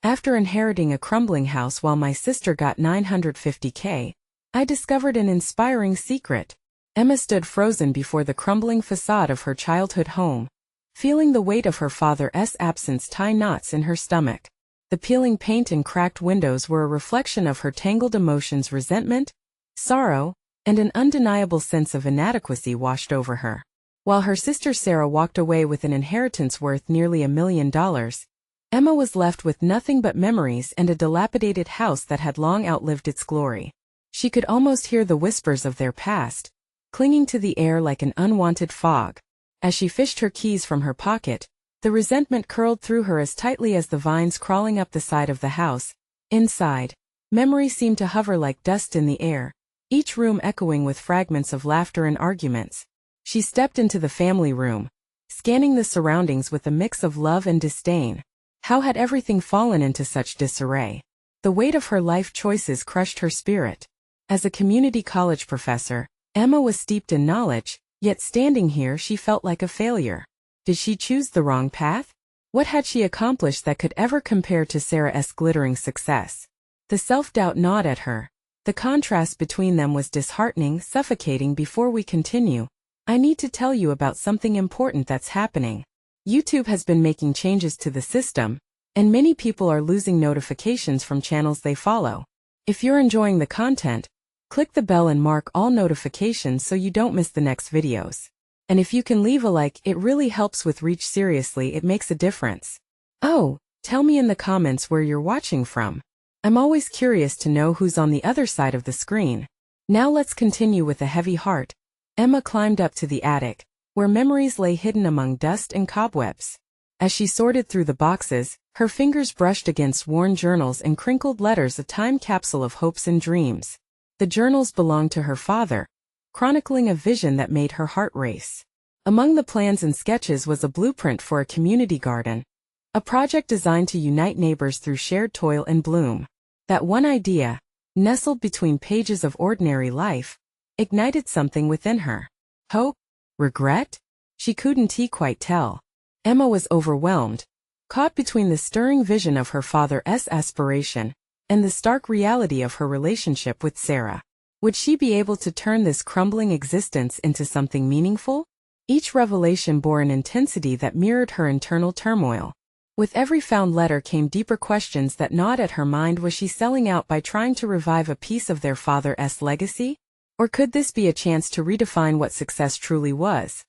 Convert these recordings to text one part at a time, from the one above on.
After inheriting a crumbling house while my sister got $950K, I discovered an inspiring secret. Emma stood frozen before the crumbling facade of her childhood home, feeling the weight of her father's absence tie knots in her stomach. The peeling paint and cracked windows were a reflection of her tangled emotions: resentment, sorrow, and an undeniable sense of inadequacy washed over her. While her sister Sarah walked away with an inheritance worth nearly $1 million, Emma was left with nothing but memories and a dilapidated house that had long outlived its glory. She could almost hear the whispers of their past, clinging to the air like an unwanted fog. As she fished her keys from her pocket, the resentment curled through her as tightly as the vines crawling up the side of the house. Inside, memory seemed to hover like dust in the air, each room echoing with fragments of laughter and arguments. She stepped into the family room, scanning the surroundings with a mix of love and disdain. How had everything fallen into such disarray? The weight of her life choices crushed her spirit. As a community college professor, Emma was steeped in knowledge, yet standing here she felt like a failure. Did she choose the wrong path? What had she accomplished that could ever compare to Sarah's glittering success? The self-doubt gnawed at her. The contrast between them was disheartening, suffocating. Before we continue, I need to tell you about something important that's happening. YouTube has been making changes to the system, and many people are losing notifications from channels they follow. If you're enjoying the content, click the bell and mark all notifications so you don't miss the next videos. And if you can leave a like, it really helps with reach. Seriously, it makes a difference. Oh, tell me in the comments where you're watching from. I'm always curious to know who's on the other side of the screen. Now let's continue with a heavy heart. Emma climbed up to the attic, where memories lay hidden among dust and cobwebs. As she sorted through the boxes, her fingers brushed against worn journals and crinkled letters, a time capsule of hopes and dreams. The journals belonged to her father, chronicling a vision that made her heart race. Among the plans and sketches was a blueprint for a community garden, a project designed to unite neighbors through shared toil and bloom. That one idea, nestled between pages of ordinary life, ignited something within her. Hope? Regret? She couldn't quite tell. Emma was overwhelmed, caught between the stirring vision of her father's aspiration and the stark reality of her relationship with Sarah. Would she be able to turn this crumbling existence into something meaningful? Each revelation bore an intensity that mirrored her internal turmoil. With every found letter came deeper questions that gnawed at her mind. Was she selling out by trying to revive a piece of their father's legacy? Or could this be a chance to redefine what success truly was?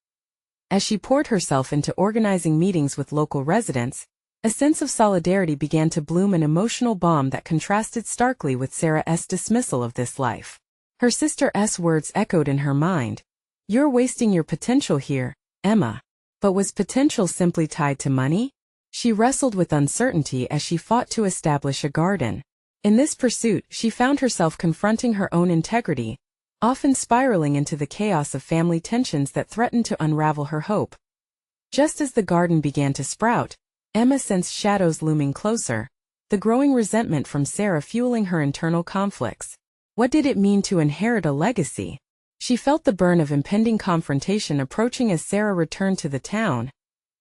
As she poured herself into organizing meetings with local residents, a sense of solidarity began to bloom, an emotional balm that contrasted starkly with Sarah's dismissal of this life. Her sister's words echoed in her mind. You're wasting your potential here, Emma. But was potential simply tied to money? She wrestled with uncertainty as she fought to establish a garden. In this pursuit, she found herself confronting her own integrity, often spiraling into the chaos of family tensions that threatened to unravel her hope. Just as the garden began to sprout, Emma sensed shadows looming closer, the growing resentment from Sarah fueling her internal conflicts. What did it mean to inherit a legacy? She felt the burn of impending confrontation approaching as Sarah returned to the town,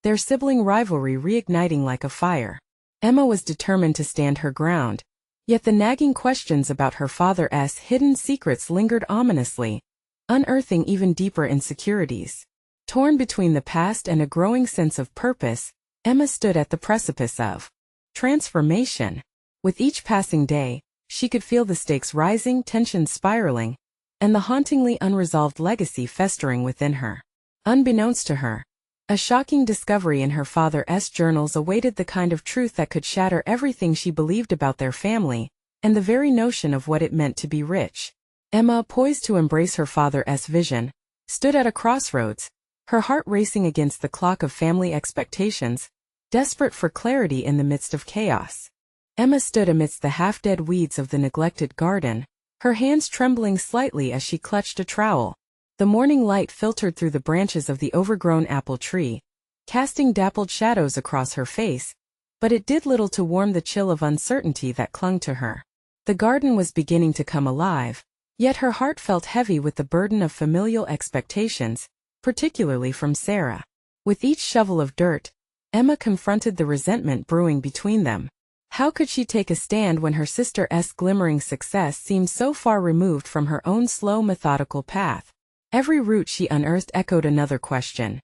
their sibling rivalry reigniting like a fire. Emma was determined to stand her ground, yet the nagging questions about her father's hidden secrets lingered ominously, unearthing even deeper insecurities. Torn between the past and a growing sense of purpose, Emma stood at the precipice of transformation. With each passing day, she could feel the stakes rising, tension spiraling, and the hauntingly unresolved legacy festering within her. Unbeknownst to her, a shocking discovery in her father's journals awaited, the kind of truth that could shatter everything she believed about their family, and the very notion of what it meant to be rich. Emma, poised to embrace her father's vision, stood at a crossroads, her heart racing against the clock of family expectations, desperate for clarity in the midst of chaos. Emma stood amidst the half-dead weeds of the neglected garden, her hands trembling slightly as she clutched a trowel. The morning light filtered through the branches of the overgrown apple tree, casting dappled shadows across her face, but it did little to warm the chill of uncertainty that clung to her. The garden was beginning to come alive, yet her heart felt heavy with the burden of familial expectations, particularly from Sarah. With each shovel of dirt, Emma confronted the resentment brewing between them. How could she take a stand when her sister's glimmering success seemed so far removed from her own slow, methodical path? Every route she unearthed echoed another question.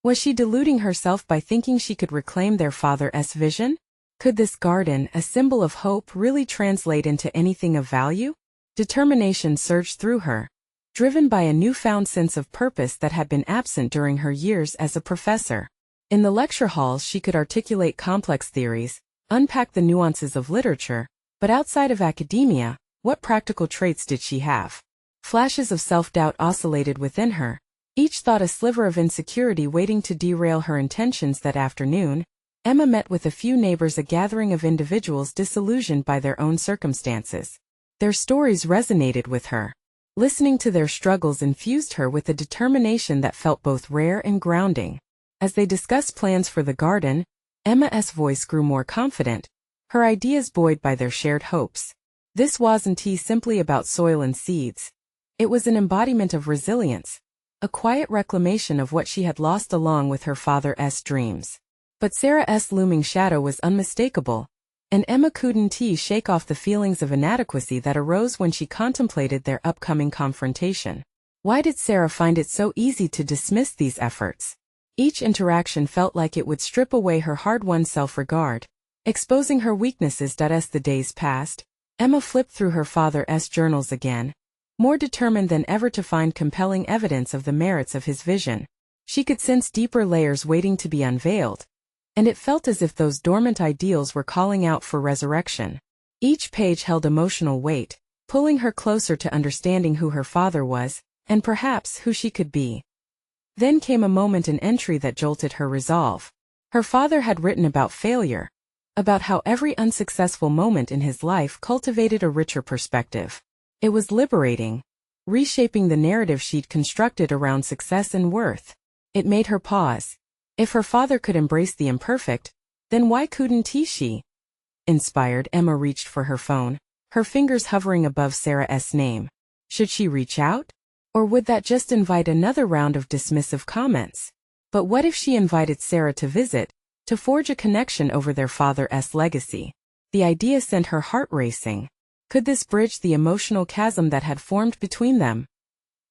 Was she deluding herself by thinking she could reclaim their father's vision? Could this garden, a symbol of hope, really translate into anything of value? Determination surged through her, driven by a newfound sense of purpose that had been absent during her years as a professor. In the lecture halls she could articulate complex theories, unpack the nuances of literature, but outside of academia, what practical traits did she have? Flashes of self-doubt oscillated within her, each thought a sliver of insecurity waiting to derail her intentions. That afternoon, Emma met with a few neighbors, a gathering of individuals disillusioned by their own circumstances. Their stories resonated with her. Listening to their struggles infused her with a determination that felt both rare and grounding. As they discussed plans for the garden, Emma's voice grew more confident, her ideas buoyed by their shared hopes. This wasn't simply about soil and seeds. It was an embodiment of resilience, a quiet reclamation of what she had lost along with her father's dreams. But Sarah's looming shadow was unmistakable, and Emma couldn't shake off the feelings of inadequacy that arose when she contemplated their upcoming confrontation. Why did Sarah find it so easy to dismiss these efforts? Each interaction felt like it would strip away her hard-won self-regard, exposing her weaknesses. As the days passed, Emma flipped through her father's journals again, more determined than ever to find compelling evidence of the merits of his vision. She could sense deeper layers waiting to be unveiled, and it felt as if those dormant ideals were calling out for resurrection. Each page held emotional weight, pulling her closer to understanding who her father was, and perhaps who she could be. Then came a moment, an entry that jolted her resolve. Her father had written about failure, about how every unsuccessful moment in his life cultivated a richer perspective. It was liberating, reshaping the narrative she'd constructed around success and worth. It made her pause. If her father could embrace the imperfect, then why couldn't she? Inspired, Emma reached for her phone, her fingers hovering above Sarah's name. Should she reach out? Or would that just invite another round of dismissive comments? But what if she invited Sarah to visit, to forge a connection over their father's legacy? The idea sent her heart racing. Could this bridge the emotional chasm that had formed between them?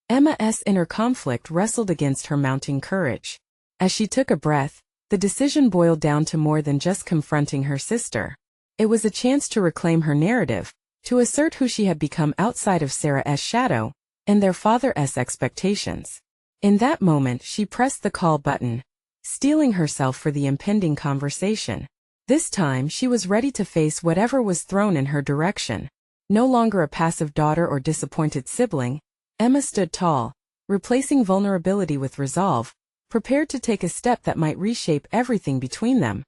Emma's inner conflict wrestled against her mounting courage. As she took a breath, the decision boiled down to more than just confronting her sister. It was a chance to reclaim her narrative, to assert who she had become outside of Sarah's shadow and their father's expectations. In that moment, she pressed the call button, steeling herself for the impending conversation. This time, she was ready to face whatever was thrown in her direction. No longer a passive daughter or disappointed sibling, Emma stood tall, replacing vulnerability with resolve, prepared to take a step that might reshape everything between them.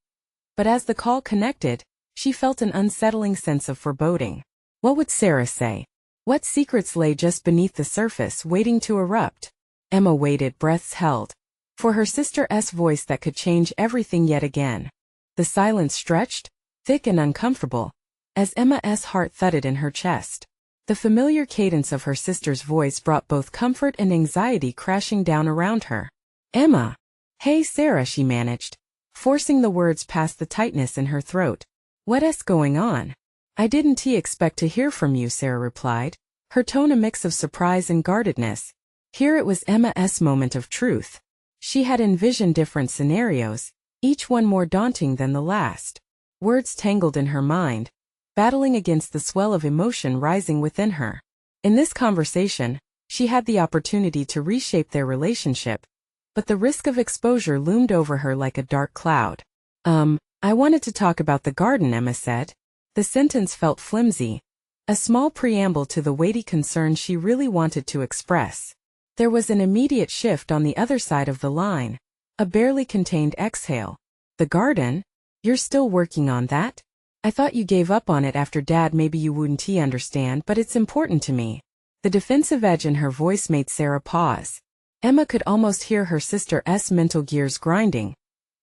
But as the call connected, she felt an unsettling sense of foreboding. What would Sarah say? What secrets lay just beneath the surface, waiting to erupt? Emma waited, breaths held, for her sister's voice that could change everything yet again. The silence stretched, thick and uncomfortable, as Emma's heart thudded in her chest. The familiar cadence of her sister's voice brought both comfort and anxiety crashing down around her. Emma. Hey Sarah, she managed, forcing the words past the tightness in her throat. What's going on? I didn't expect to hear from you, Sarah replied, her tone a mix of surprise and guardedness. Here it was Emma's moment of truth. She had envisioned different scenarios, each one more daunting than the last. Words tangled in her mind, battling against the swell of emotion rising within her. In this conversation, she had the opportunity to reshape their relationship, but the risk of exposure loomed over her like a dark cloud. I wanted to talk about the garden, Emma said. The sentence felt flimsy, a small preamble to the weighty concern she really wanted to express. There was an immediate shift on the other side of the line, a barely contained exhale. The garden? You're still working on that? I thought you gave up on it after Dad. Maybe you wouldn't understand, but it's important to me. The defensive edge in her voice made Sarah pause. Emma could almost hear her sister's mental gears grinding,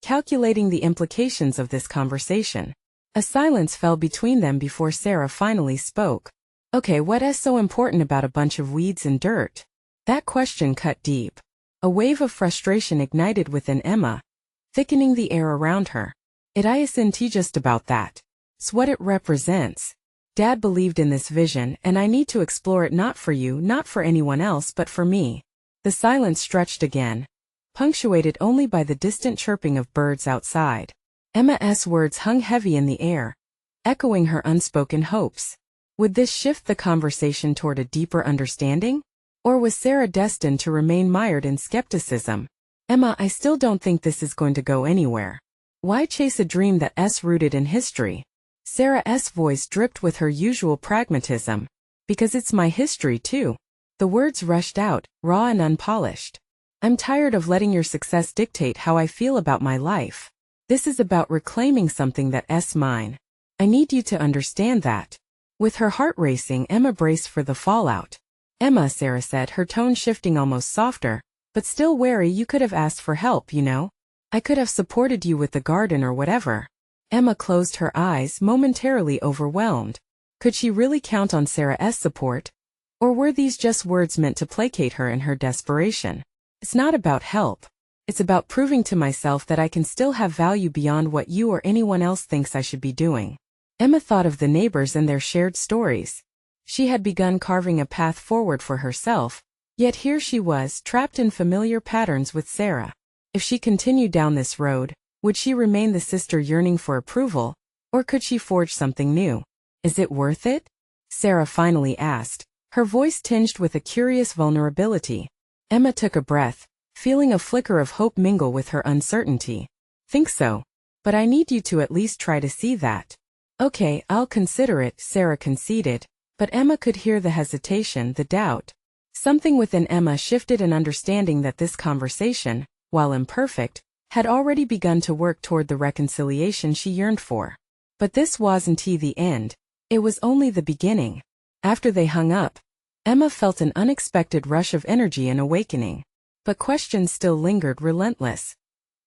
calculating the implications of this conversation. A silence fell between them before Sarah finally spoke. Okay, what's so important about a bunch of weeds and dirt? That question cut deep. A wave of frustration ignited within Emma, thickening the air around her. It isn't just about that. It's what it represents. Dad believed in this vision, and I need to explore it, not for you, not for anyone else, but for me. The silence stretched again, punctuated only by the distant chirping of birds outside. Emma's words hung heavy in the air, echoing her unspoken hopes. Would this shift the conversation toward a deeper understanding? Or was Sarah destined to remain mired in skepticism? Emma, I still don't think this is going to go anywhere. Why chase a dream that's rooted in history? Sarah's voice dripped with her usual pragmatism. Because it's my history too. The words rushed out, raw and unpolished. I'm tired of letting your success dictate how I feel about my life. This is about reclaiming something that's mine. I need you to understand that. With her heart racing, Emma braced for the fallout. Emma, Sarah said, her tone shifting almost softer, but still wary. You could have asked for help, you know. I could have supported you with the garden or whatever. Emma closed her eyes, momentarily overwhelmed. Could she really count on Sarah's support? Or were these just words meant to placate her in her desperation? It's not about help. It's about proving to myself that I can still have value beyond what you or anyone else thinks I should be doing. Emma thought of the neighbors and their shared stories. She had begun carving a path forward for herself, yet here she was, trapped in familiar patterns with Sarah. If she continued down this road, would she remain the sister yearning for approval, or could she forge something new? Is it worth it? Sarah finally asked, her voice tinged with a curious vulnerability. Emma took a breath, feeling a flicker of hope mingle with her uncertainty. Think so. But I need you to at least try to see that. Okay, I'll consider it, Sarah conceded, but Emma could hear the hesitation, the doubt. Something within Emma shifted, an understanding that this conversation, while imperfect, had already begun to work toward the reconciliation she yearned for. But this wasn't the end. It was only the beginning. After they hung up, Emma felt an unexpected rush of energy and awakening. But questions still lingered, relentless.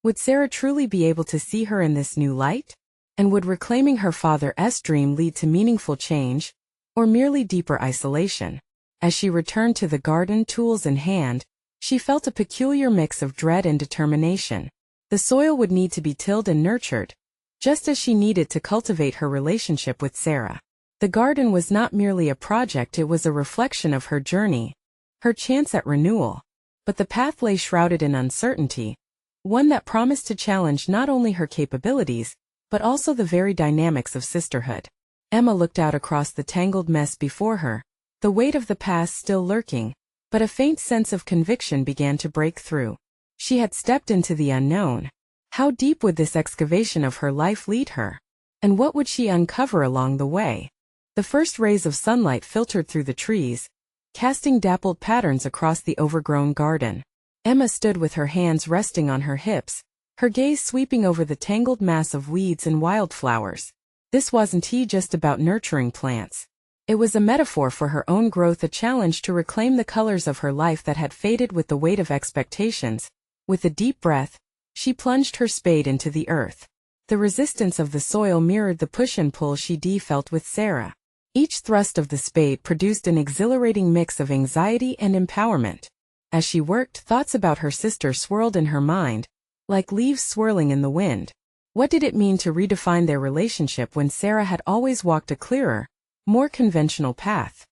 Would Sarah truly be able to see her in this new light? And would reclaiming her father's dream lead to meaningful change, or merely deeper isolation? As she returned to the garden, tools in hand, she felt a peculiar mix of dread and determination. The soil would need to be tilled and nurtured, just as she needed to cultivate her relationship with Sarah. The garden was not merely a project, it was a reflection of her journey, her chance at renewal. But the path lay shrouded in uncertainty, one that promised to challenge not only her capabilities, but also the very dynamics of sisterhood. Emma looked out across the tangled mess before her, the weight of the past still lurking, but a faint sense of conviction began to break through. She had stepped into the unknown. How deep would this excavation of her life lead her? And what would she uncover along the way? The first rays of sunlight filtered through the trees, casting dappled patterns across the overgrown garden. Emma stood with her hands resting on her hips, her gaze sweeping over the tangled mass of weeds and wildflowers. This wasn't just about nurturing plants. It was a metaphor for her own growth, a challenge to reclaim the colors of her life that had faded with the weight of expectations. With a deep breath, she plunged her spade into the earth. The resistance of the soil mirrored the push and pull she felt with Sarah. Each thrust of the spade produced an exhilarating mix of anxiety and empowerment. As she worked, thoughts about her sister swirled in her mind, like leaves swirling in the wind. What did it mean to redefine their relationship when Sarah had always walked a clearer, more conventional path?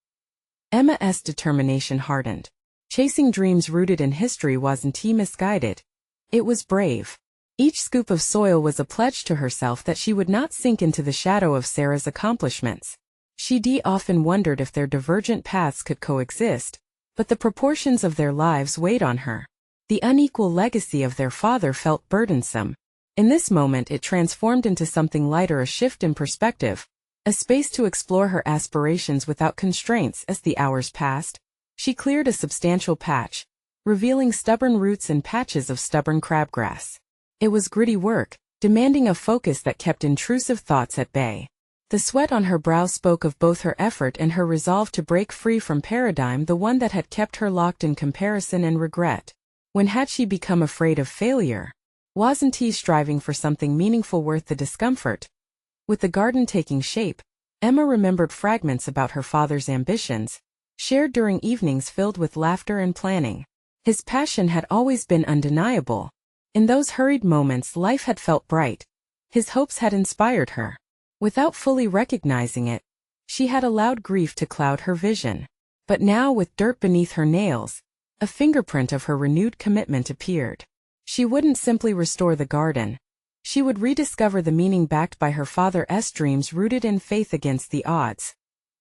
Emma's determination hardened. Chasing dreams rooted in history wasn't misguided. It was brave. Each scoop of soil was a pledge to herself that she would not sink into the shadow of Sarah's accomplishments. She often wondered if their divergent paths could coexist, but the proportions of their lives weighed on her. The unequal legacy of their father felt burdensome. In this moment it transformed into something lighter, a shift in perspective, a space to explore her aspirations without constraints. As the hours passed, she cleared a substantial patch, revealing stubborn roots and patches of stubborn crabgrass. It was gritty work, demanding a focus that kept intrusive thoughts at bay. The sweat on her brow spoke of both her effort and her resolve to break free from paradigm, the one that had kept her locked in comparison and regret. When had she become afraid of failure? Wasn't he striving for something meaningful worth the discomfort? With the garden taking shape, Emma remembered fragments about her father's ambitions, shared during evenings filled with laughter and planning. His passion had always been undeniable. In those hurried moments life had felt bright. His hopes had inspired her. Without fully recognizing it, she had allowed grief to cloud her vision. But now, with dirt beneath her nails, a fingerprint of her renewed commitment appeared. She wouldn't simply restore the garden. She would rediscover the meaning backed by her father's dreams rooted in faith against the odds.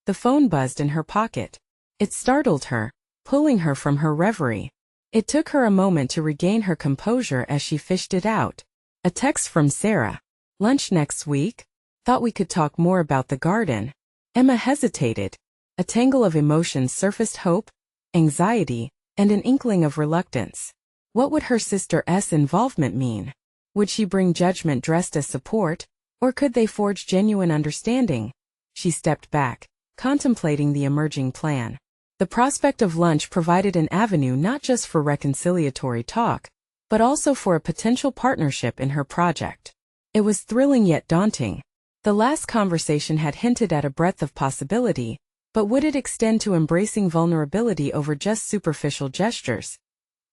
The phone buzzed in her pocket. It startled her, pulling her from her reverie. It took her a moment to regain her composure as she fished it out. A text from Sarah. "Lunch next week? Thought we could talk more about the garden." Emma hesitated. A tangle of emotions surfaced: hope, anxiety, and an inkling of reluctance. What would her sister's involvement mean? Would she bring judgment dressed as support, or could they forge genuine understanding? She stepped back, contemplating the emerging plan. The prospect of lunch provided an avenue not just for reconciliatory talk, but also for a potential partnership in her project. It was thrilling yet daunting. The last conversation had hinted at a breadth of possibility, but would it extend to embracing vulnerability over just superficial gestures?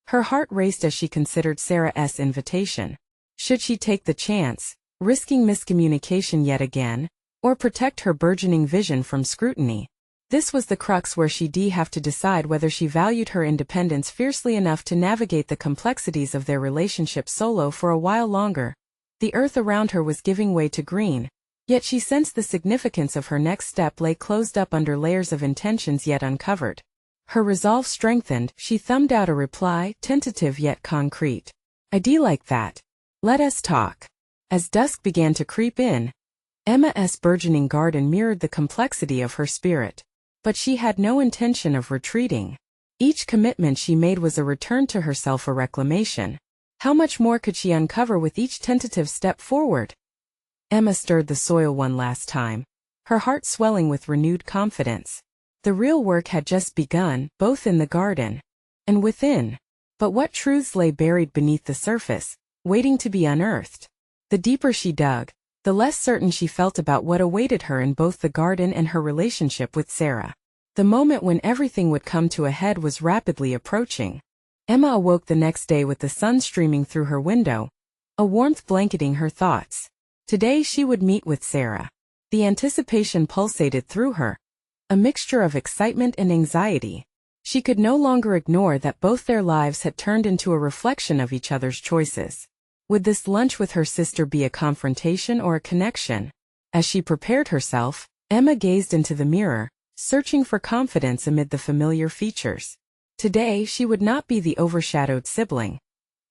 Her heart raced as she considered Sarah's invitation. Should she take the chance, risking miscommunication yet again, or protect her burgeoning vision from scrutiny? This was the crux where she'd have to decide whether she valued her independence fiercely enough to navigate the complexities of their relationship solo for a while longer. The earth around her was giving way to green, yet she sensed the significance of her next step lay closed up under layers of intentions yet uncovered. Her resolve strengthened. She thumbed out a reply, tentative yet concrete. "I'd like that. Let us talk." As dusk began to creep in, Emma's burgeoning garden mirrored the complexity of her spirit. But she had no intention of retreating. Each commitment she made was a return to herself, a reclamation. How much more could she uncover with each tentative step forward? Emma stirred the soil one last time, her heart swelling with renewed confidence. The real work had just begun, both in the garden and within. But what truths lay buried beneath the surface, waiting to be unearthed? The deeper she dug, the less certain she felt about what awaited her in both the garden and her relationship with Sarah. The moment when everything would come to a head was rapidly approaching. Emma awoke the next day with the sun streaming through her window, a warmth blanketing her thoughts. Today she would meet with Sarah. The anticipation pulsated through her, a mixture of excitement and anxiety. She could no longer ignore that both their lives had turned into a reflection of each other's choices. Would this lunch with her sister be a confrontation or a connection? As she prepared herself, Emma gazed into the mirror, searching for confidence amid the familiar features. Today she would not be the overshadowed sibling.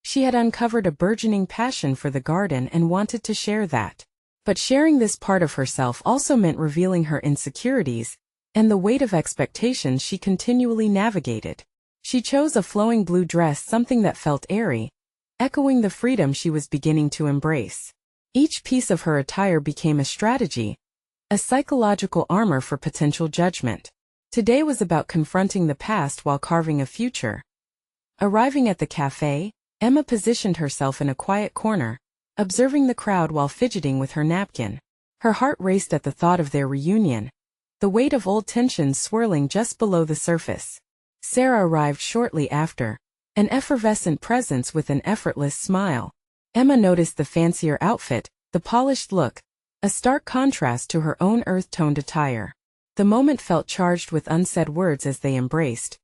She had uncovered a burgeoning passion for the garden and wanted to share that. But sharing this part of herself also meant revealing her insecurities and the weight of expectations she continually navigated. She chose a flowing blue dress, something that felt airy, echoing the freedom she was beginning to embrace. Each piece of her attire became a strategy, a psychological armor for potential judgment. Today was about confronting the past while carving a future. Arriving at the cafe, Emma positioned herself in a quiet corner, observing the crowd while fidgeting with her napkin. Her heart raced at the thought of their reunion, the weight of old tensions swirling just below the surface. Sarah arrived shortly after, an effervescent presence with an effortless smile. Emma noticed the fancier outfit, the polished look, a stark contrast to her own earth-toned attire. The moment felt charged with unsaid words as they embraced.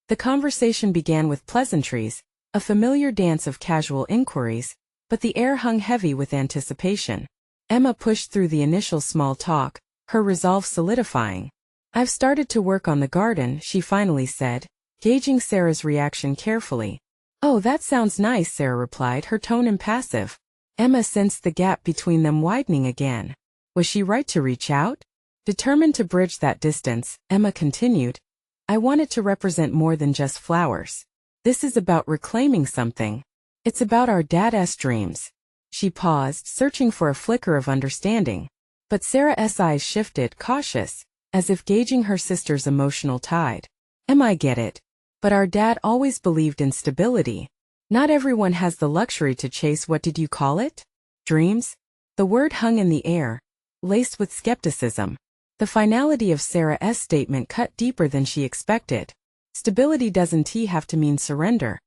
The conversation began with pleasantries, a familiar dance of casual inquiries, but the air hung heavy with anticipation. Emma pushed through the initial small talk, her resolve solidifying. "I've started to work on the garden," she finally said, gauging Sarah's reaction carefully. "Oh, that sounds nice," Sarah replied, her tone impassive. Emma sensed the gap between them widening again. Was she right to reach out? Determined to bridge that distance, Emma continued, "I want it to represent more than just flowers. This is about reclaiming something. It's about our dad's dreams." She paused, searching for a flicker of understanding. But Sarah's eyes shifted, cautious, as if gauging her sister's emotional tide. "I get it. But our dad always believed in stability. Not everyone has the luxury to chase, what did you call it? Dreams?" The word hung in the air, laced with skepticism. The finality of Sarah's statement cut deeper than she expected. "Stability doesn't have to mean surrender,"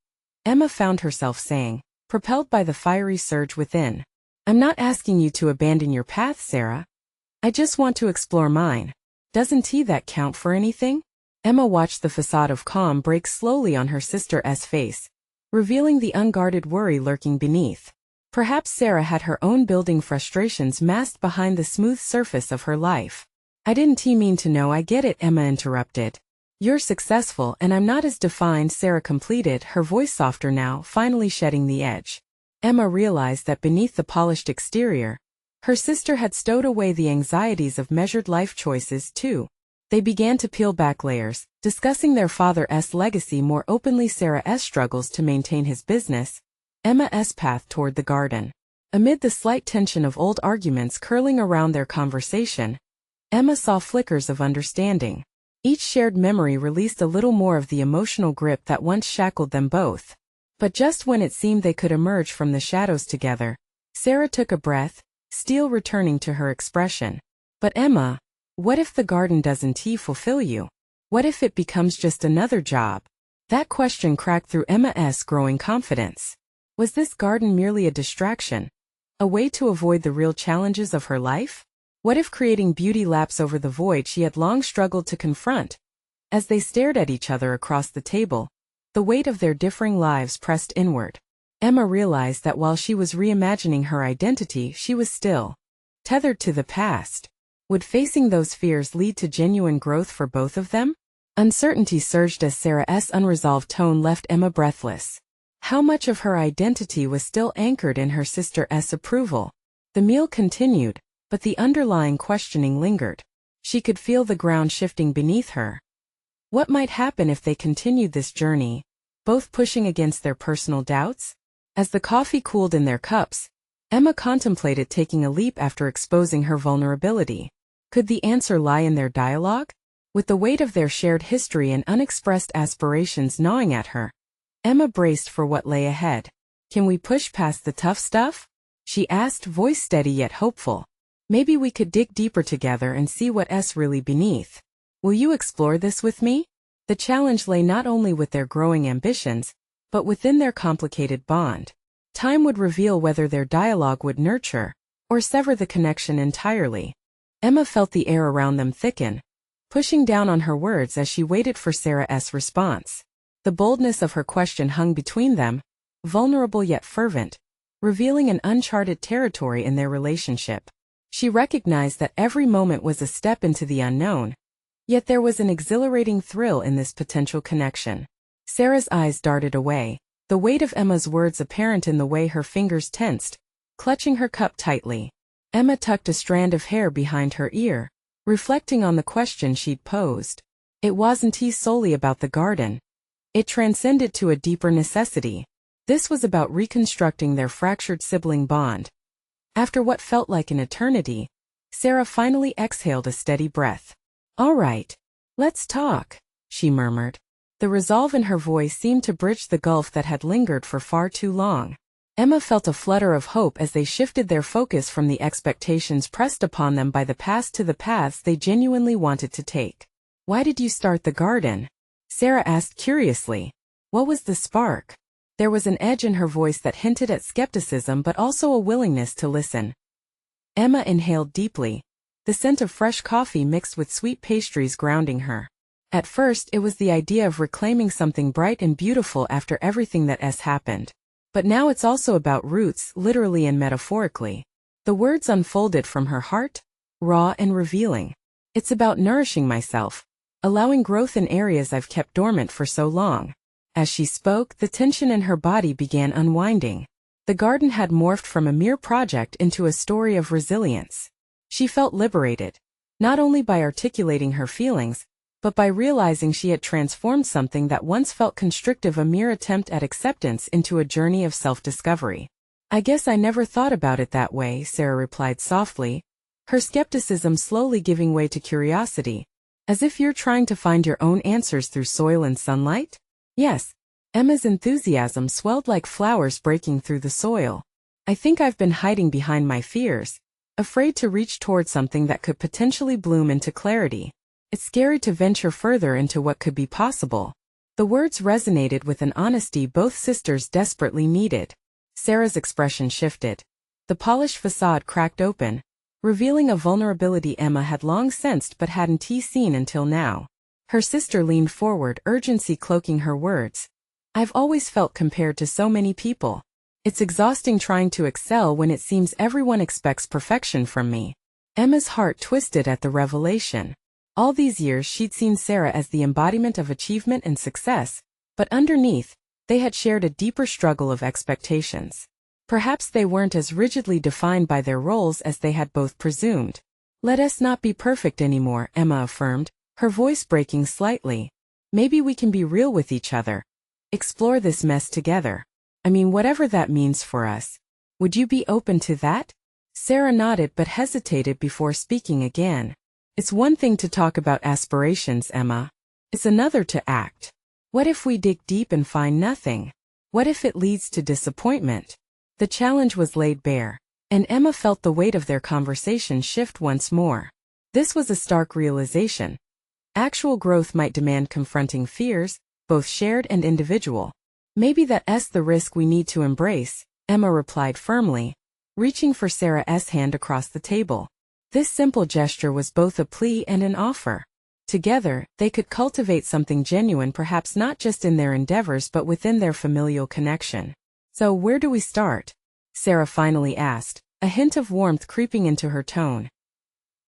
Emma found herself saying, propelled by the fiery surge within. "I'm not asking you to abandon your path, Sarah. I just want to explore mine. Doesn't that count for anything? Emma watched the facade of calm break slowly on her sister's face, revealing the unguarded worry lurking beneath. Perhaps Sarah had her own building frustrations masked behind the smooth surface of her life. I didn't mean to know. I get it, Emma interrupted. You're successful and I'm not as defined, Sarah completed, her voice softer now, finally shedding the edge. Emma realized that beneath the polished exterior, her sister had stowed away the anxieties of measured life choices too. They began to peel back layers, discussing their father's legacy more openly, Sarah's struggles to maintain his business, Emma's path toward the garden. Amid the slight tension of old arguments curling around their conversation, Emma saw flickers of understanding. Each shared memory released a little more of the emotional grip that once shackled them both. But just when it seemed they could emerge from the shadows together, Sarah took a breath, steel returning to her expression. But Emma, what if the garden doesn't fulfill you? What if it becomes just another job? That question cracked through Emma's growing confidence. Was this garden merely a distraction? A way to avoid the real challenges of her life? What if creating beauty laps over the void she had long struggled to confront? As they stared at each other across the table, the weight of their differing lives pressed inward. Emma realized that while she was reimagining her identity, she was still tethered to the past. Would facing those fears lead to genuine growth for both of them? Uncertainty surged as Sarah's unresolved tone left Emma breathless. How much of her identity was still anchored in her sister's approval? The meal continued, but the underlying questioning lingered. She could feel the ground shifting beneath her. What might happen if they continued this journey, both pushing against their personal doubts? As the coffee cooled in their cups, Emma contemplated taking a leap after exposing her vulnerability. Could the answer lie in their dialogue? With the weight of their shared history and unexpressed aspirations gnawing at her, Emma braced for what lay ahead. Can we push past the tough stuff? She asked, voice steady yet hopeful. Maybe we could dig deeper together and see what's really beneath. Will you explore this with me? The challenge lay not only with their growing ambitions, but within their complicated bond. Time would reveal whether their dialogue would nurture or sever the connection entirely. Emma felt the air around them thicken, pushing down on her words as she waited for Sarah's response. The boldness of her question hung between them, vulnerable yet fervent, revealing an uncharted territory in their relationship. She recognized that every moment was a step into the unknown, yet there was an exhilarating thrill in this potential connection. Sarah's eyes darted away, the weight of Emma's words apparent in the way her fingers tensed, clutching her cup tightly. Emma tucked a strand of hair behind her ear, reflecting on the question she'd posed. It wasn't solely about the garden. It transcended to a deeper necessity. This was about reconstructing their fractured sibling bond. After what felt like an eternity, Sarah finally exhaled a steady breath. All right, let's talk, she murmured. The resolve in her voice seemed to bridge the gulf that had lingered for far too long. Emma felt a flutter of hope as they shifted their focus from the expectations pressed upon them by the past to the paths they genuinely wanted to take. Why did you start the garden? Sarah asked curiously. What was the spark? There was an edge in her voice that hinted at skepticism but also a willingness to listen. Emma inhaled deeply, the scent of fresh coffee mixed with sweet pastries grounding her. At first it was the idea of reclaiming something bright and beautiful after everything that has happened. But now it's also about roots, literally and metaphorically. The words unfolded from her heart, raw and revealing. It's about nourishing myself, allowing growth in areas I've kept dormant for so long. As she spoke, the tension in her body began unwinding. The garden had morphed from a mere project into a story of resilience. She felt liberated, not only by articulating her feelings, but by realizing she had transformed something that once felt constrictive, a mere attempt at acceptance, into a journey of self-discovery. I guess I never thought about it that way, Sarah replied softly, her skepticism slowly giving way to curiosity. As if you're trying to find your own answers through soil and sunlight? Yes. Emma's enthusiasm swelled like flowers breaking through the soil. I think I've been hiding behind my fears, afraid to reach toward something that could potentially bloom into clarity. It's scary to venture further into what could be possible. The words resonated with an honesty both sisters desperately needed. Sarah's expression shifted. The polished facade cracked open, revealing a vulnerability Emma had long sensed but hadn't seen until now. Her sister leaned forward, urgency cloaking her words. I've always felt compared to so many people. It's exhausting trying to excel when it seems everyone expects perfection from me. Emma's heart twisted at the revelation. All these years she'd seen Sarah as the embodiment of achievement and success, but underneath, they had shared a deeper struggle of expectations. Perhaps they weren't as rigidly defined by their roles as they had both presumed. Let us not be perfect anymore, Emma affirmed, her voice breaking slightly. Maybe we can be real with each other. Explore this mess together. I mean, whatever that means for us. Would you be open to that? Sarah nodded but hesitated before speaking again. It's one thing to talk about aspirations, Emma. It's another to act. What if we dig deep and find nothing? What if it leads to disappointment? The challenge was laid bare, and Emma felt the weight of their conversation shift once more. This was a stark realization. Actual growth might demand confronting fears, both shared and individual. Maybe that's the risk we need to embrace, Emma replied firmly, reaching for Sarah's hand across the table. This simple gesture was both a plea and an offer. Together, they could cultivate something genuine, perhaps not just in their endeavors but within their familial connection. So where do we start? Sarah finally asked, a hint of warmth creeping into her tone.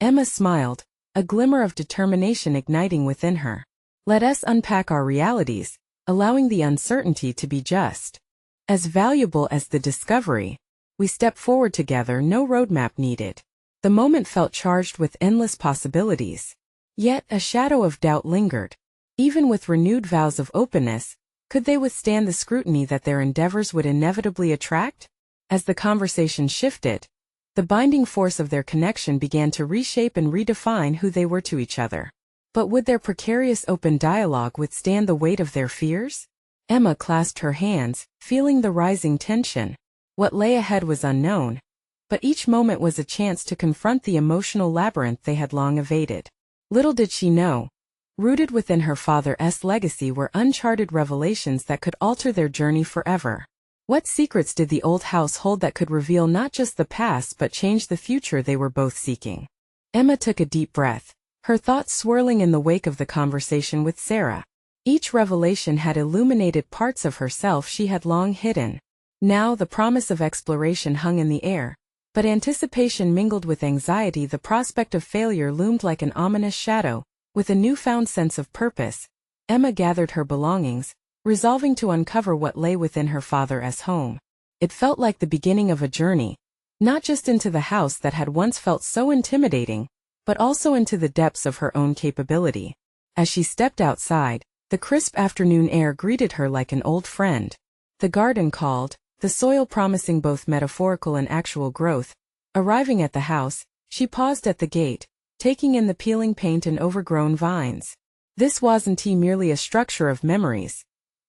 Emma smiled, a glimmer of determination igniting within her. Let us unpack our realities, allowing the uncertainty to be just as valuable as the discovery. We step forward together, no roadmap needed. The moment felt charged with endless possibilities. Yet a shadow of doubt lingered. Even with renewed vows of openness, could they withstand the scrutiny that their endeavors would inevitably attract? As the conversation shifted, the binding force of their connection began to reshape and redefine who they were to each other. But would their precarious open dialogue withstand the weight of their fears? Emma clasped her hands, feeling the rising tension. What lay ahead was unknown, but each moment was a chance to confront the emotional labyrinth they had long evaded. Little did she know, rooted within her father's legacy were uncharted revelations that could alter their journey forever. What secrets did the old house hold that could reveal not just the past but change the future they were both seeking? Emma took a deep breath, her thoughts swirling in the wake of the conversation with Sarah. Each revelation had illuminated parts of herself she had long hidden. Now the promise of exploration hung in the air, but anticipation mingled with anxiety. The prospect of failure loomed like an ominous shadow. With a newfound sense of purpose, Emma gathered her belongings, resolving to uncover what lay within her father's home. It felt like the beginning of a journey, not just into the house that had once felt so intimidating, but also into the depths of her own capability. As she stepped outside, the crisp afternoon air greeted her like an old friend. The garden called, the soil promising both metaphorical and actual growth. Arriving at the house, she paused at the gate, taking in the peeling paint and overgrown vines. This wasn't merely a structure of memories.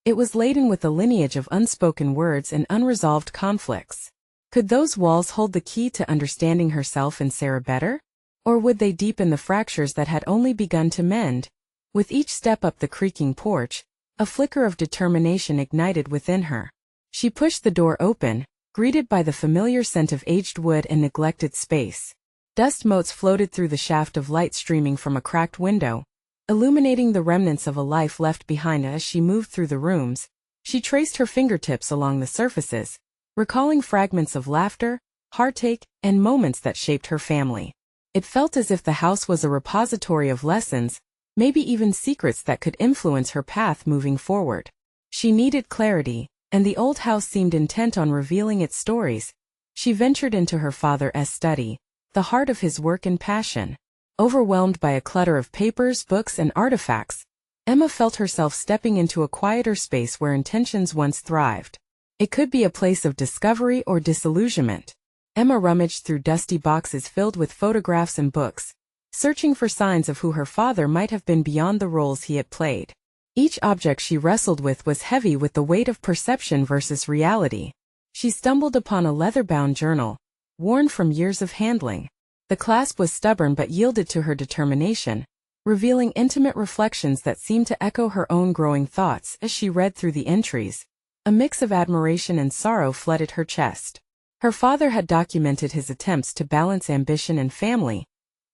It was laden with a lineage of unspoken words and unresolved conflicts. Could those walls hold the key to understanding herself and Sarah better? Or would they deepen the fractures that had only begun to mend? With each step up the creaking porch, a flicker of determination ignited within her. She pushed the door open, greeted by the familiar scent of aged wood and neglected space. Dust motes floated through the shaft of light streaming from a cracked window, illuminating the remnants of a life left behind. As she moved through the rooms, she traced her fingertips along the surfaces, recalling fragments of laughter, heartache, and moments that shaped her family. It felt as if the house was a repository of lessons, maybe even secrets that could influence her path moving forward. She needed clarity, and the old house seemed intent on revealing its stories. She ventured into her father's study, the heart of his work and passion. Overwhelmed by a clutter of papers, books, and artifacts, Emma felt herself stepping into a quieter space where intentions once thrived. It could be a place of discovery or disillusionment. Emma rummaged through dusty boxes filled with photographs and books, searching for signs of who her father might have been beyond the roles he had played. Each object she wrestled with was heavy with the weight of perception versus reality. She stumbled upon a leather-bound journal, worn from years of handling. The clasp was stubborn but yielded to her determination, revealing intimate reflections that seemed to echo her own growing thoughts. As she read through the entries, a mix of admiration and sorrow flooded her chest. Her father had documented his attempts to balance ambition and family,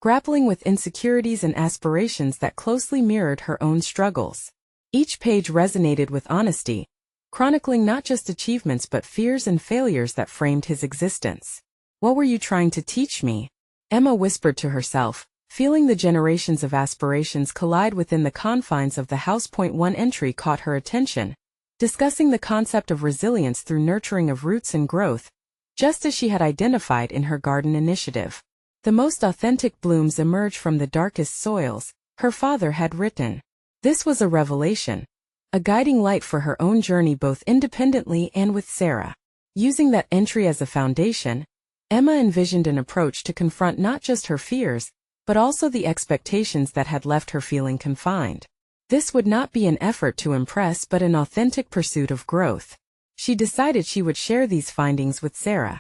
grappling with insecurities and aspirations that closely mirrored her own struggles. Each page resonated with honesty, chronicling not just achievements but fears and failures that framed his existence. "What were you trying to teach me?" Emma whispered to herself, feeling the generations of aspirations collide within the confines of the house. One entry caught her attention, discussing the concept of resilience through nurturing of roots and growth, just as she had identified in her garden initiative. "The most authentic blooms emerge from the darkest soils," her father had written. This was a revelation, a guiding light for her own journey both independently and with Sarah. Using that entry as a foundation, Emma envisioned an approach to confront not just her fears, but also the expectations that had left her feeling confined. This would not be an effort to impress but an authentic pursuit of growth. She decided she would share these findings with Sarah.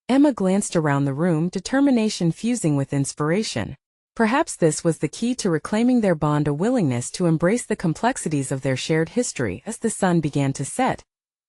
Emma glanced around the room, determination fusing with inspiration. Perhaps this was the key to reclaiming their bond, a willingness to embrace the complexities of their shared history. As the sun began to set,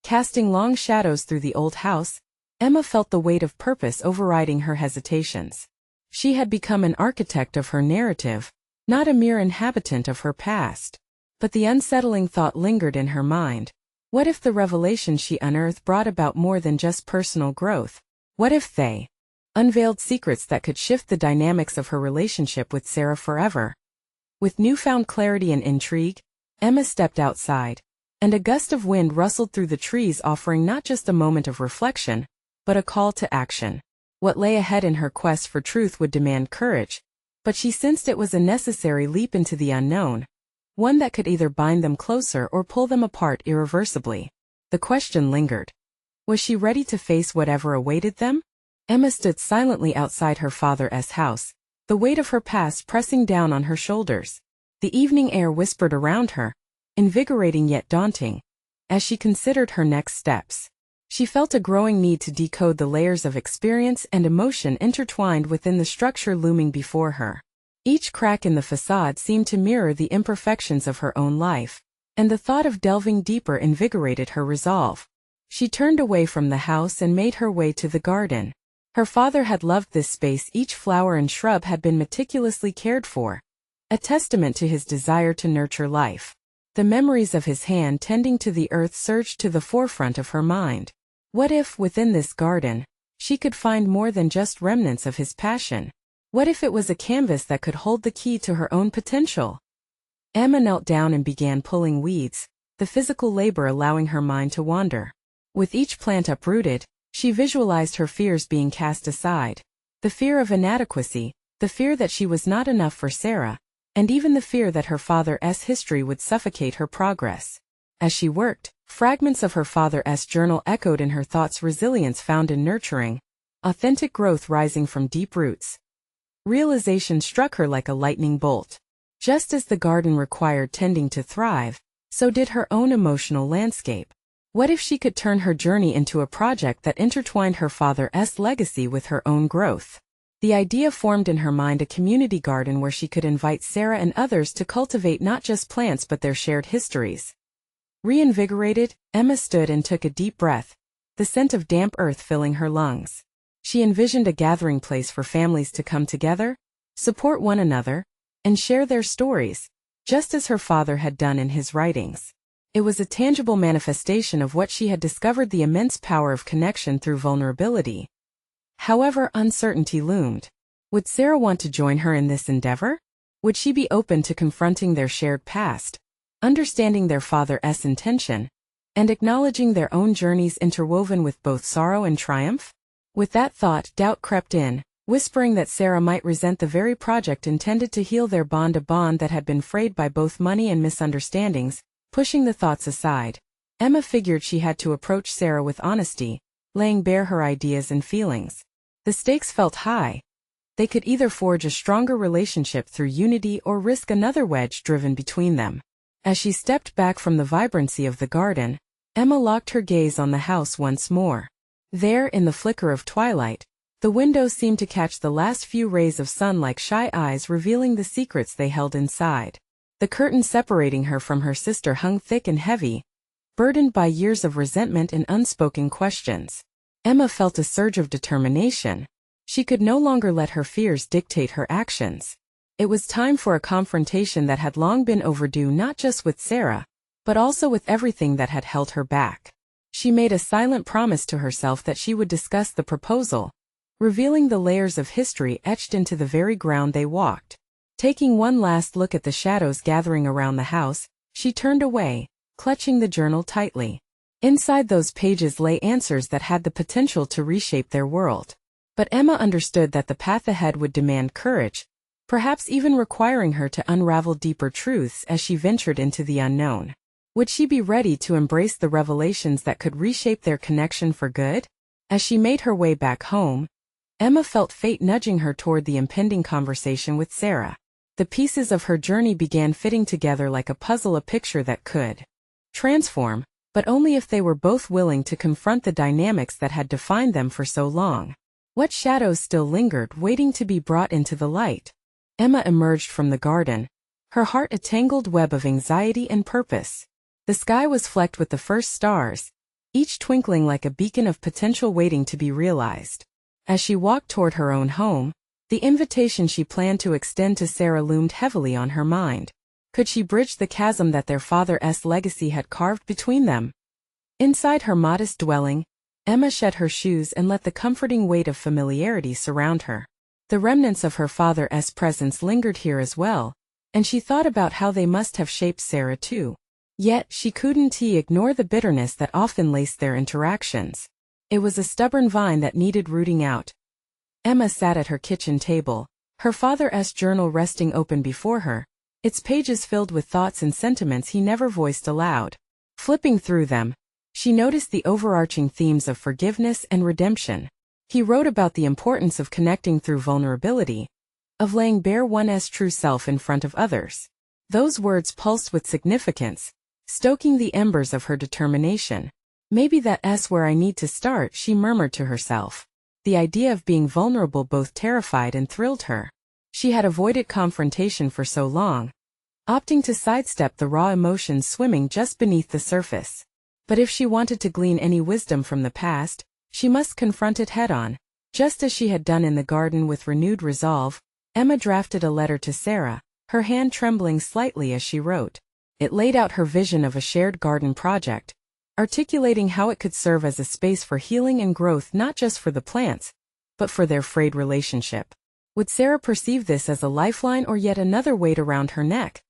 casting long shadows through the old house, Emma felt the weight of purpose overriding her hesitations. She had become an architect of her narrative, not a mere inhabitant of her past. But the unsettling thought lingered in her mind. What if the revelation she unearthed brought about more than just personal growth? What if they unveiled secrets that could shift the dynamics of her relationship with Sarah forever? With newfound clarity and intrigue, Emma stepped outside, and a gust of wind rustled through the trees, offering not just a moment of reflection, but a call to action. What lay ahead in her quest for truth would demand courage, but she sensed it was a necessary leap into the unknown, one that could either bind them closer or pull them apart irreversibly. The question lingered. Was she ready to face whatever awaited them? Emma stood silently outside her father's house, the weight of her past pressing down on her shoulders. The evening air whispered around her, invigorating yet daunting. As she considered her next steps, she felt a growing need to decode the layers of experience and emotion intertwined within the structure looming before her. Each crack in the facade seemed to mirror the imperfections of her own life, and the thought of delving deeper invigorated her resolve. She turned away from the house and made her way to the garden. Her father had loved this space. Each flower and shrub had been meticulously cared for, a testament to his desire to nurture life. The memories of his hand tending to the earth surged to the forefront of her mind. What if, within this garden, she could find more than just remnants of his passion? What if it was a canvas that could hold the key to her own potential? Emma knelt down and began pulling weeds, the physical labor allowing her mind to wander. With each plant uprooted, she visualized her fears being cast aside. The fear of inadequacy, the fear that she was not enough for Sarah, and even the fear that her father's history would suffocate her progress. As she worked, fragments of her father's journal echoed in her thoughts, resilience found in nurturing, authentic growth rising from deep roots. Realization struck her like a lightning bolt. Just as the garden required tending to thrive, so did her own emotional landscape. What if she could turn her journey into a project that intertwined her father's legacy with her own growth? The idea formed in her mind, a community garden where she could invite Sarah and others to cultivate not just plants but their shared histories. Reinvigorated, Emma stood and took a deep breath, the scent of damp earth filling her lungs. She envisioned a gathering place for families to come together, support one another, and share their stories, just as her father had done in his writings. It was a tangible manifestation of what she had discovered, the immense power of connection through vulnerability. However, uncertainty loomed. Would Sarah want to join her in this endeavor? Would she be open to confronting their shared past, understanding their father's intention, and acknowledging their own journeys interwoven with both sorrow and triumph? With that thought, doubt crept in, whispering that Sarah might resent the very project intended to heal their bond, a bond that had been frayed by both money and misunderstandings. Pushing the thoughts aside, Emma figured she had to approach Sarah with honesty, laying bare her ideas and feelings. The stakes felt high. They could either forge a stronger relationship through unity or risk another wedge driven between them. As she stepped back from the vibrancy of the garden, Emma locked her gaze on the house once more. There, in the flicker of twilight, the windows seemed to catch the last few rays of sun like shy eyes revealing the secrets they held inside. The curtain separating her from her sister hung thick and heavy, burdened by years of resentment and unspoken questions. Emma felt a surge of determination. She could no longer let her fears dictate her actions. It was time for a confrontation that had long been overdue, not just with Sarah, but also with everything that had held her back. She made a silent promise to herself that she would discuss the proposal, revealing the layers of history etched into the very ground they walked. Taking one last look at the shadows gathering around the house, she turned away, clutching the journal tightly. Inside those pages lay answers that had the potential to reshape their world. But Emma understood that the path ahead would demand courage, perhaps even requiring her to unravel deeper truths as she ventured into the unknown. Would she be ready to embrace the revelations that could reshape their connection for good? As she made her way back home, Emma felt fate nudging her toward the impending conversation with Sarah. The pieces of her journey began fitting together like a puzzle, a picture that could transform, but only if they were both willing to confront the dynamics that had defined them for so long. What shadows still lingered, waiting to be brought into the light? Emma emerged from the garden, her heart a tangled web of anxiety and purpose. The sky was flecked with the first stars, each twinkling like a beacon of potential waiting to be realized. As she walked toward her own home, the invitation she planned to extend to Sarah loomed heavily on her mind. Could she bridge the chasm that their father's legacy had carved between them? Inside her modest dwelling, Emma shed her shoes and let the comforting weight of familiarity surround her. The remnants of her father's presence lingered here as well, and she thought about how they must have shaped Sarah too. Yet, she couldn't ignore the bitterness that often laced their interactions. It was a stubborn vine that needed rooting out. Emma sat at her kitchen table, her father's journal resting open before her, its pages filled with thoughts and sentiments he never voiced aloud. Flipping through them, she noticed the overarching themes of forgiveness and redemption. He wrote about the importance of connecting through vulnerability, of laying bare one's true self in front of others. Those words pulsed with significance, stoking the embers of her determination. Maybe that's where I need to start, she murmured to herself. The idea of being vulnerable both terrified and thrilled her. She had avoided confrontation for so long, opting to sidestep the raw emotions swimming just beneath the surface. But if she wanted to glean any wisdom from the past, she must confront it head-on. Just as she had done in the garden with renewed resolve, Emma drafted a letter to Sarah, her hand trembling slightly as she wrote. It laid out her vision of a shared garden project, articulating how it could serve as a space for healing and growth not just for the plants, but for their frayed relationship. Would Sarah perceive this as a lifeline or yet another weight around her neck?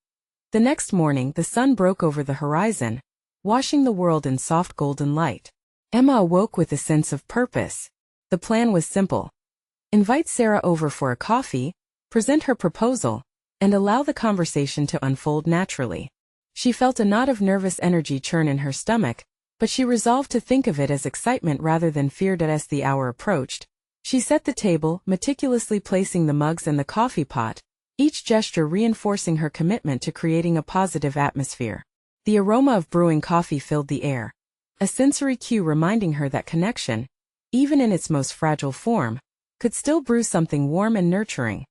The next morning, the sun broke over the horizon, washing the world in soft golden light. Emma awoke with a sense of purpose. The plan was simple. Invite Sarah over for a coffee, present her proposal, and allow the conversation to unfold naturally. She felt a knot of nervous energy churn in her stomach, but she resolved to think of it as excitement rather than fear. As the hour approached, she set the table, meticulously placing the mugs and the coffee pot, each gesture reinforcing her commitment to creating a positive atmosphere. The aroma of brewing coffee filled the air, a sensory cue reminding her that connection, even in its most fragile form, could still brew something warm and nurturing.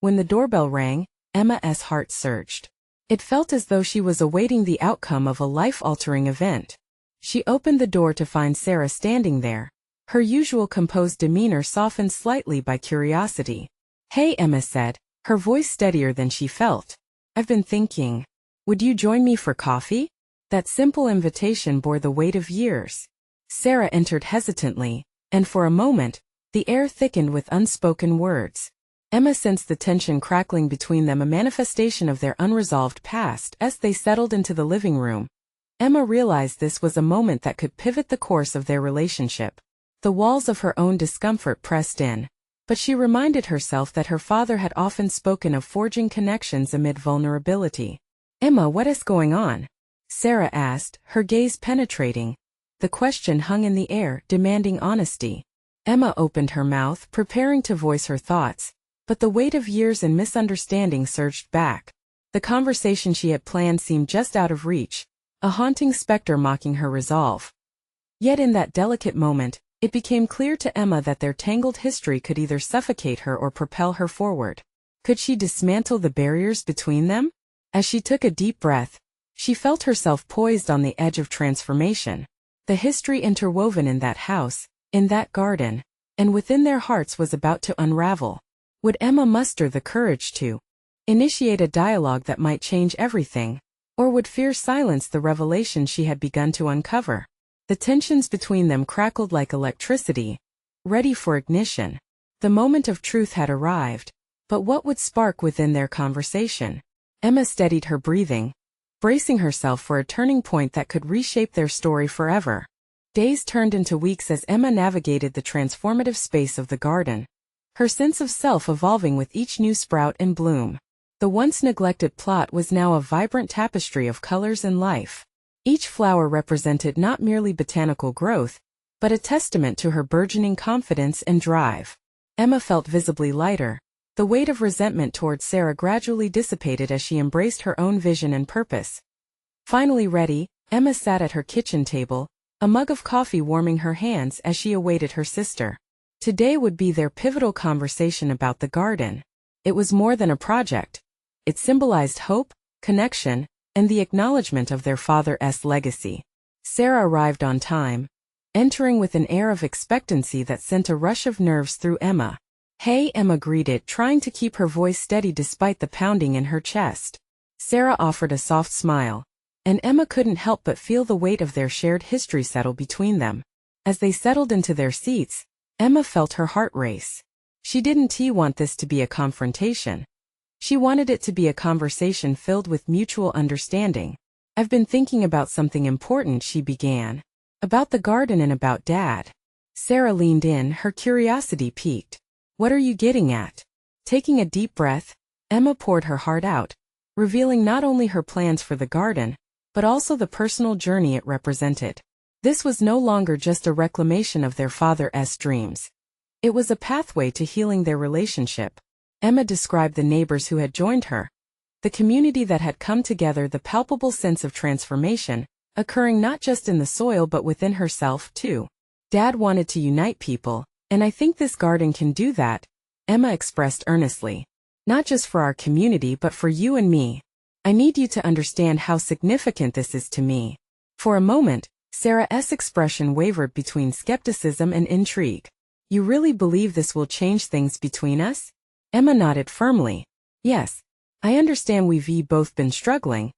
When the doorbell rang, Emma's heart surged. It felt as though she was awaiting the outcome of a life-altering event. She opened the door to find Sarah standing there, her usual composed demeanor softened slightly by curiosity. "Hey," Emma said, her voice steadier than she felt. "I've been thinking. Would you join me for coffee?" That simple invitation bore the weight of years. Sarah entered hesitantly, and for a moment, the air thickened with unspoken words. Emma sensed the tension crackling between them, a manifestation of their unresolved past. As they settled into the living room, Emma realized this was a moment that could pivot the course of their relationship. The walls of her own discomfort pressed in, but she reminded herself that her father had often spoken of forging connections amid vulnerability. "Emma, what is going on?" Sarah asked, her gaze penetrating. The question hung in the air, demanding honesty. Emma opened her mouth, preparing to voice her thoughts, but the weight of years and misunderstanding surged back. The conversation she had planned seemed just out of reach, a haunting specter mocking her resolve. Yet in that delicate moment, it became clear to Emma that their tangled history could either suffocate her or propel her forward. Could she dismantle the barriers between them? As she took a deep breath, she felt herself poised on the edge of transformation. The history interwoven in that house, in that garden, and within their hearts was about to unravel. Would Emma muster the courage to initiate a dialogue that might change everything, or would fear silence the revelation she had begun to uncover? The tensions between them crackled like electricity, ready for ignition. The moment of truth had arrived, but what would spark within their conversation? Emma steadied her breathing, bracing herself for a turning point that could reshape their story forever. Days turned into weeks as Emma navigated the transformative space of the garden, her sense of self evolving with each new sprout and bloom. The once neglected plot was now a vibrant tapestry of colors and life. Each flower represented not merely botanical growth, but a testament to her burgeoning confidence and drive. Emma felt visibly lighter. The weight of resentment towards Sarah gradually dissipated as she embraced her own vision and purpose. Finally ready, Emma sat at her kitchen table, a mug of coffee warming her hands as she awaited her sister. Today would be their pivotal conversation about the garden. It was more than a project. It symbolized hope, connection, and the acknowledgement of their father's legacy. Sarah arrived on time, entering with an air of expectancy that sent a rush of nerves through Emma. "Hey," Emma greeted, trying to keep her voice steady despite the pounding in her chest. Sarah offered a soft smile, and Emma couldn't help but feel the weight of their shared history settle between them. As they settled into their seats, Emma felt her heart race. She didn't want this to be a confrontation. She wanted it to be a conversation filled with mutual understanding. "I've been thinking about something important," she began. "About the garden and about Dad." Sarah leaned in, her curiosity piqued. "What are you getting at?" Taking a deep breath, Emma poured her heart out, revealing not only her plans for the garden, but also the personal journey it represented. This was no longer just a reclamation of their father's dreams. It was a pathway to healing their relationship. Emma described the neighbors who had joined her, the community that had come together, the palpable sense of transformation, occurring not just in the soil but within herself, too. "Dad wanted to unite people, and I think this garden can do that," Emma expressed earnestly. "Not just for our community but for you and me. I need you to understand how significant this is to me." For a moment, Sarah's expression wavered between skepticism and intrigue. "You really believe this will change things between us?" Emma nodded firmly. "Yes, I understand we've both been struggling,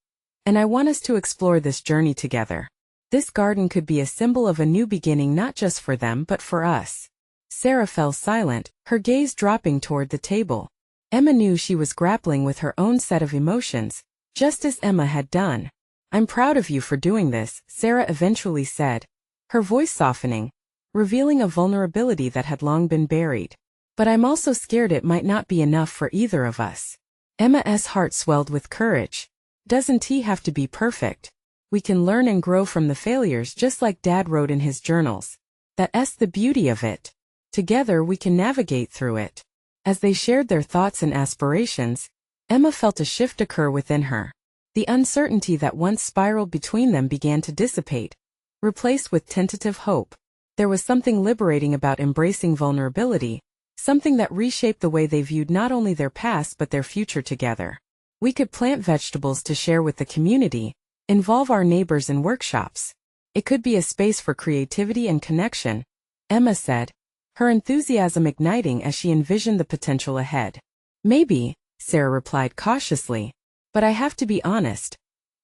and I want us to explore this journey together. This garden could be a symbol of a new beginning not just for them but for us." Sarah fell silent, her gaze dropping toward the table. Emma knew she was grappling with her own set of emotions, just as Emma had done. "I'm proud of you for doing this," Sarah eventually said, her voice softening, revealing a vulnerability that had long been buried. "But I'm also scared it might not be enough for either of us." Emma's heart swelled with courage. "Doesn't he have to be perfect? We can learn and grow from the failures just like Dad wrote in his journals. That's the beauty of it. Together we can navigate through it." As they shared their thoughts and aspirations, Emma felt a shift occur within her. The uncertainty that once spiraled between them began to dissipate, replaced with tentative hope. There was something liberating about embracing vulnerability, something that reshaped the way they viewed not only their past but their future together. "We could plant vegetables to share with the community, involve our neighbors in workshops. It could be a space for creativity and connection," Emma said, her enthusiasm igniting as she envisioned the potential ahead. "Maybe," Sarah replied cautiously, "but I have to be honest.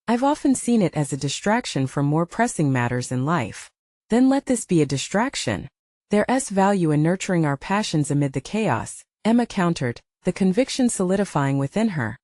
I've often seen it as a distraction from more pressing matters in life." "Then let this be a distraction. There's value in nurturing our passions amid the chaos," Emma countered, the conviction solidifying within her.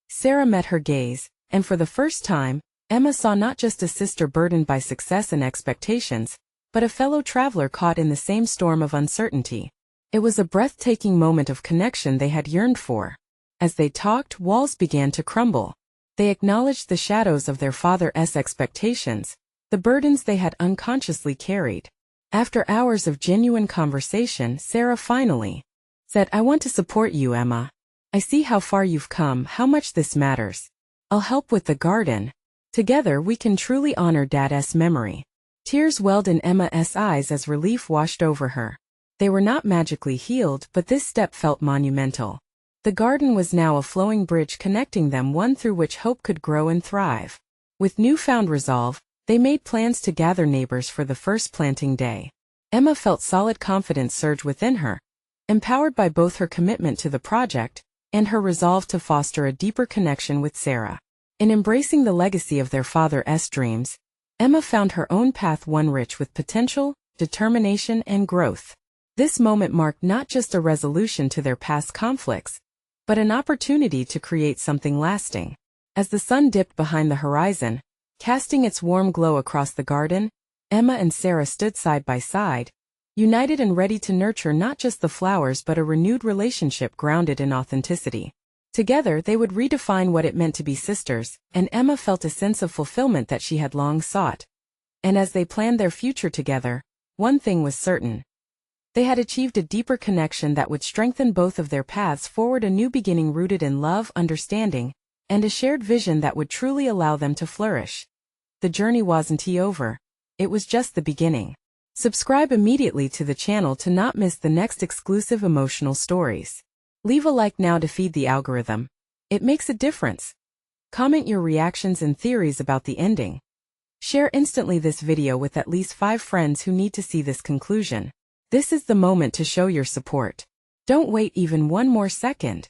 Sarah met her gaze, and for the first time, Emma saw not just a sister burdened by success and expectations, but a fellow traveler caught in the same storm of uncertainty. It was a breathtaking moment of connection they had yearned for. As they talked, walls began to crumble. They acknowledged the shadows of their father's expectations, the burdens they had unconsciously carried. After hours of genuine conversation, Sarah finally said, "I want to support you, Emma. I see how far you've come, how much this matters. I'll help with the garden. Together we can truly honor Dad's memory." Tears welled in Emma's eyes as relief washed over her. They were not magically healed, but this step felt monumental. The garden was now a flowing bridge connecting them, one through which hope could grow and thrive. With newfound resolve, they made plans to gather neighbors for the first planting day. Emma felt solid confidence surge within her, empowered by both her commitment to the project and her resolve to foster a deeper connection with Sarah. In embracing the legacy of their father's dreams, Emma found her own path, one rich with potential, determination, and growth. This moment marked not just a resolution to their past conflicts, but an opportunity to create something lasting. As the sun dipped behind the horizon, casting its warm glow across the garden, Emma and Sarah stood side by side, united and ready to nurture not just the flowers but a renewed relationship grounded in authenticity. Together they would redefine what it meant to be sisters, and Emma felt a sense of fulfillment that she had long sought. And as they planned their future together, one thing was certain. They had achieved a deeper connection that would strengthen both of their paths forward, a new beginning rooted in love, understanding, and a shared vision that would truly allow them to flourish. The journey wasn't over. It was just the beginning. Subscribe immediately to the channel to not miss the next exclusive emotional stories. Leave a like now to feed the algorithm. It makes a difference. Comment your reactions and theories about the ending. Share instantly this video with at least 5 friends who need to see this conclusion. This is the moment to show your support. Don't wait even one more second.